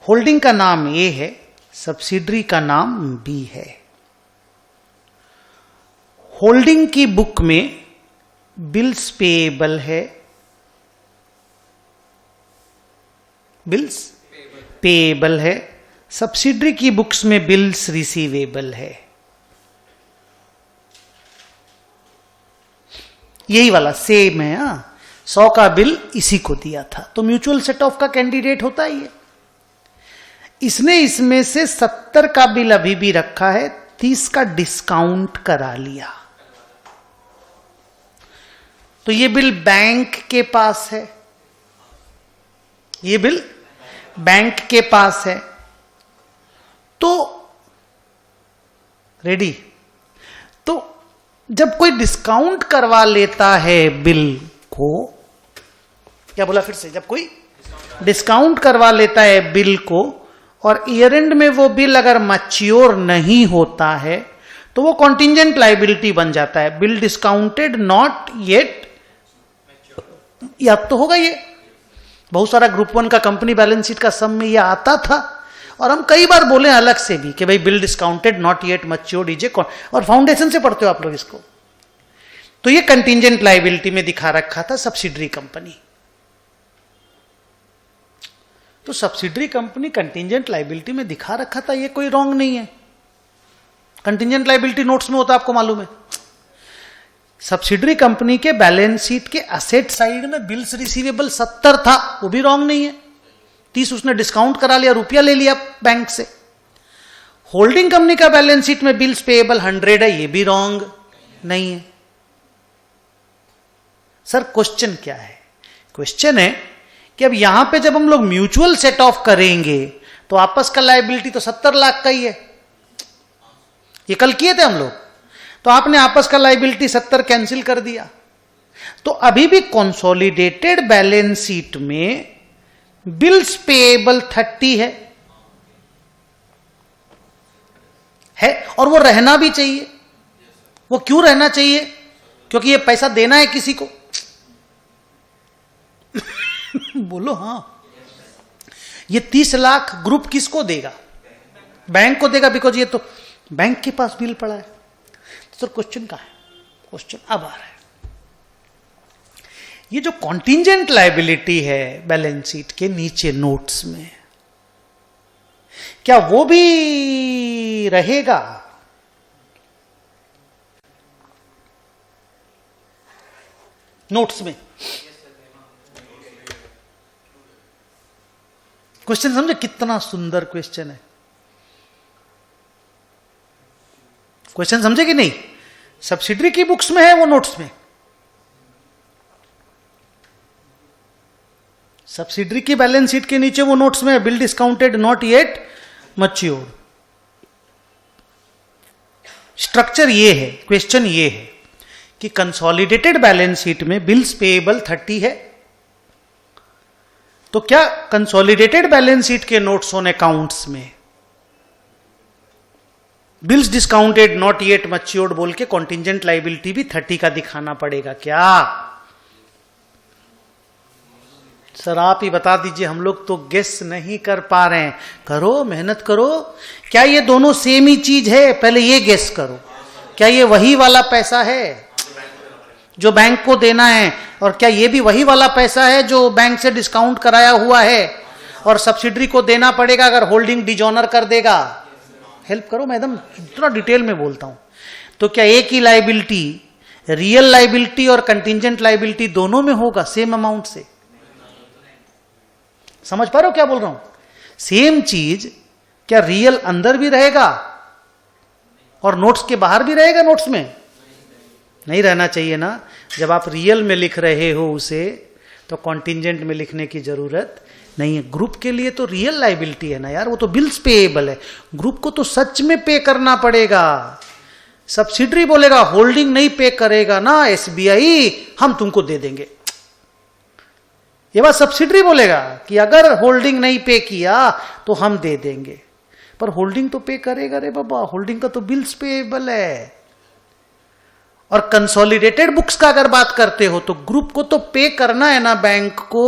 Holding का नाम ए है, सब्सिडरी का नाम बी है। होल्डिंग की बुक में बिल्स पेएबल है, बिल्स पेएबल है। सब्सिडरी की बुक्स में बिल्स रिसीवेबल है। यही वाला सेम है। 100 का बिल इसी को दिया था, तो म्यूचुअल सेट ऑफ का कैंडिडेट होता ही है। इसने इसमें से 70 का बिल अभी भी रखा है, 30 का डिस्काउंट करा लिया, तो ये बिल बैंक के पास है, ये बिल बैंक के पास है। तो रेडी, तो जब कोई डिस्काउंट करवा लेता है बिल को, क्या बोला फिर से, जब कोई डिस्काउंट करवा लेता है बिल को और ईयर एंड में वो बिल अगर मैच्योर नहीं होता है तो वो कॉन्टिंजेंट लायबिलिटी बन जाता है। बिल डिस्काउंटेड नॉट येट, याद तो होगा ये, बहुत सारा ग्रुप 1 का कंपनी बैलेंस शीट का सम में ये आता था, और हम कई बार बोले अलग से भी कि भाई bill discounted not yet matured is a, और फाउंडेशन से पढ़ते हो आप लोग इसको। तो ये कंटिंजेंट लायबिलिटी में दिखा रखा था सब्सिडरी कंपनी। तो सब्सिडरी कंपनी कंटिंजेंट लायबिलिटी में दिखा रखा था, ये कोई रॉन्ग नहीं है। कंटिंजेंट लायबिलिटी नोट्स में होता है, आपको मालूम है। सब्सिडरी कंपनी के बैलेंस शीट के असेट साइड में बिल्स रिसीवेबल 70 था, वो भी रॉन्ग नहीं है। 30 उसने डिस्काउंट करा लिया, रुपया ले लिया बैंक से। होल्डिंग कंपनी का बैलेंस शीट में बिल्स पेएबल 100 है, ये भी रॉन्ग नहीं है। सर क्वेश्चन क्या है? क्वेश्चन है कि अब यहां पे जब हम लोग म्यूचुअल सेट ऑफ करेंगे तो आपस का लायबिलिटी तो 70 लाख का ही है, ये कल किए थे हम लोग। तो आपने आपस का लायबिलिटी 70 कैंसिल कर दिया, तो अभी भी कंसोलिडेटेड बैलेंस शीट में बिल्स पेएबल 30 है, और वो रहना भी चाहिए। वो क्यों रहना चाहिए? क्योंकि ये पैसा देना है किसी को। बोलो हाँ। ये 30 लाख ग्रुप किसको देगा? बैंक को देगा, बिकॉज ये तो बैंक के पास बिल पड़ा है। तो क्वेश्चन कहां है? क्वेश्चन अब आ रहा है। ये जो कॉन्टिंजेंट लायबिलिटी है बैलेंस शीट के नीचे नोट्स में, क्या वो भी रहेगा? नोट्स में क्वेश्चन समझे? कितना सुंदर क्वेश्चन है। क्वेश्चन समझे कि नहीं? सब्सिडरी की बुक्स में है, वो नोट्स में। सब्सिडरी की बैलेंस शीट के नीचे वो नोट्स में है, bill discounted not yet matured. Structure ये है, क्वेश्चन ये है कि कंसोलिडेटेड बैलेंस शीट में बिल्स पेएबल 30 है, तो क्या कंसोलिडेटेड बैलेंस शीट के नोट्स ऑन अकाउंट्स में bills discounted not yet matured बोल के कॉन्टिंजेंट लायबिलिटी भी 30 का दिखाना पड़ेगा क्या? सर आप ही बता दीजिए, हम लोग तो गेस नहीं कर पा रहे हैं। करो, मेहनत करो। क्या ये दोनों सेम ही चीज है? पहले ये गेस करो, क्या ये वही वाला पैसा है जो बैंक को देना है, और क्या ये भी वही वाला पैसा है जो बैंक से डिस्काउंट कराया हुआ है और सब्सिडरी को देना पड़ेगा अगर होल्डिंग डिजॉनर कर देगा? हेल्प करो मैडम, थोड़ा डिटेल में बोलता हूं। तो क्या एक ही लायबिलिटी, रियल लायबिलिटी और कंटिंजेंट लायबिलिटी दोनों में होगा सेम अमाउंट से? समझ पा रहे हो क्या बोल रहा हूं? सेम चीज क्या रियल अंदर भी रहेगा और नोट्स के बाहर भी रहेगा? नोट्स में नहीं रहना चाहिए ना। जब आप रियल में लिख रहे हो उसे, तो कॉन्टिंजेंट में लिखने की जरूरत नहीं है। ग्रुप के लिए तो रियल लायबिलिटी है ना यार, वो तो बिल्स पेएबल है। ग्रुप को तो सच में पे करना पड़ेगा। सब्सिडरी बोलेगा होल्डिंग नहीं पे करेगा ना एसबीआई, हम तुमको दे देंगे। ये बात सब्सिडरी बोलेगा कि अगर होल्डिंग नहीं पे किया तो हम दे देंगे, पर होल्डिंग तो पे करेगा रे बाबा। होल्डिंग का तो बिल्स पेएबल है। और कंसोलिडेटेड बुक्स का अगर बात करते हो तो ग्रुप को तो पे करना है ना बैंक को।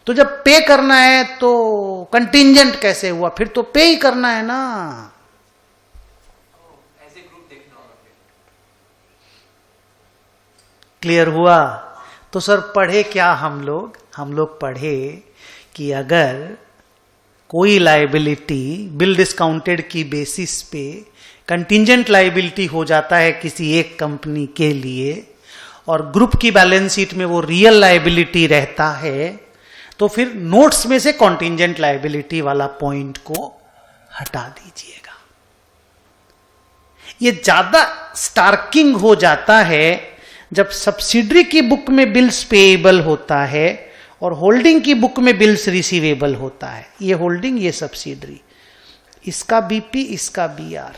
तो जब पे करना है तो कंटिंजेंट कैसे हुआ, फिर तो पे ही करना है ना। क्लियर हुआ? तो सर पढ़े क्या हम लोग पढ़े कि अगर कोई लायबिलिटी बिल डिस्काउंटेड की बेसिस पे कंटिंजेंट लायबिलिटी हो जाता है किसी एक कंपनी के लिए, और ग्रुप की बैलेंस शीट में वो रियल लायबिलिटी रहता है, तो फिर नोट्स में से कॉन्टिंजेंट लायबिलिटी वाला पॉइंट को हटा दीजिएगा। ये ज्यादा स्टार्किंग हो जाता है जब सब्सिडरी की बुक में बिल्स पेएबल होता है और होल्डिंग की बुक में बिल्स रिसीवेबल होता है। ये होल्डिंग, ये सब्सिडरी, इसका बीपी, इसका बीआर,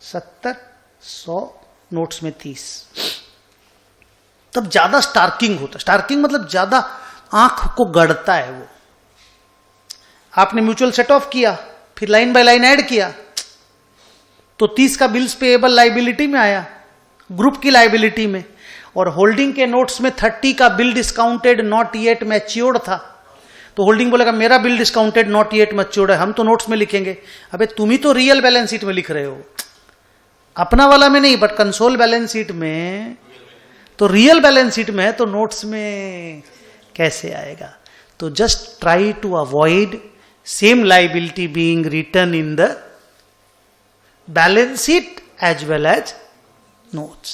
70, 100, नोट्स में 30। तब ज्यादा स्टार्किंग होता है। स्टार्किंग मतलब ज्यादा आंख को गड़ता है वो। आपने म्यूचुअल सेट ऑफ किया, फिर लाइन बाय लाइन ऐड किया, तो 30 का बिल्स पेएबल लायबिलिटी में आया, ग्रुप की लायबिलिटी में, और होल्डिंग के नोट्स में 30 का bill discounted not yet matured था। तो होल्डिंग बोलेगा मेरा bill discounted not yet matured है, हम तो नोट्स में लिखेंगे। अबे तुम ही तो रियल बैलेंस शीट में लिख रहे हो, अपना वाला में नहीं, बट कंसोल बैलेंस शीट में तो रियल बैलेंस शीट में है, तो नोट्स में कैसे आएगा? तो just try to avoid same liability being written in the balance sheet as well as notes.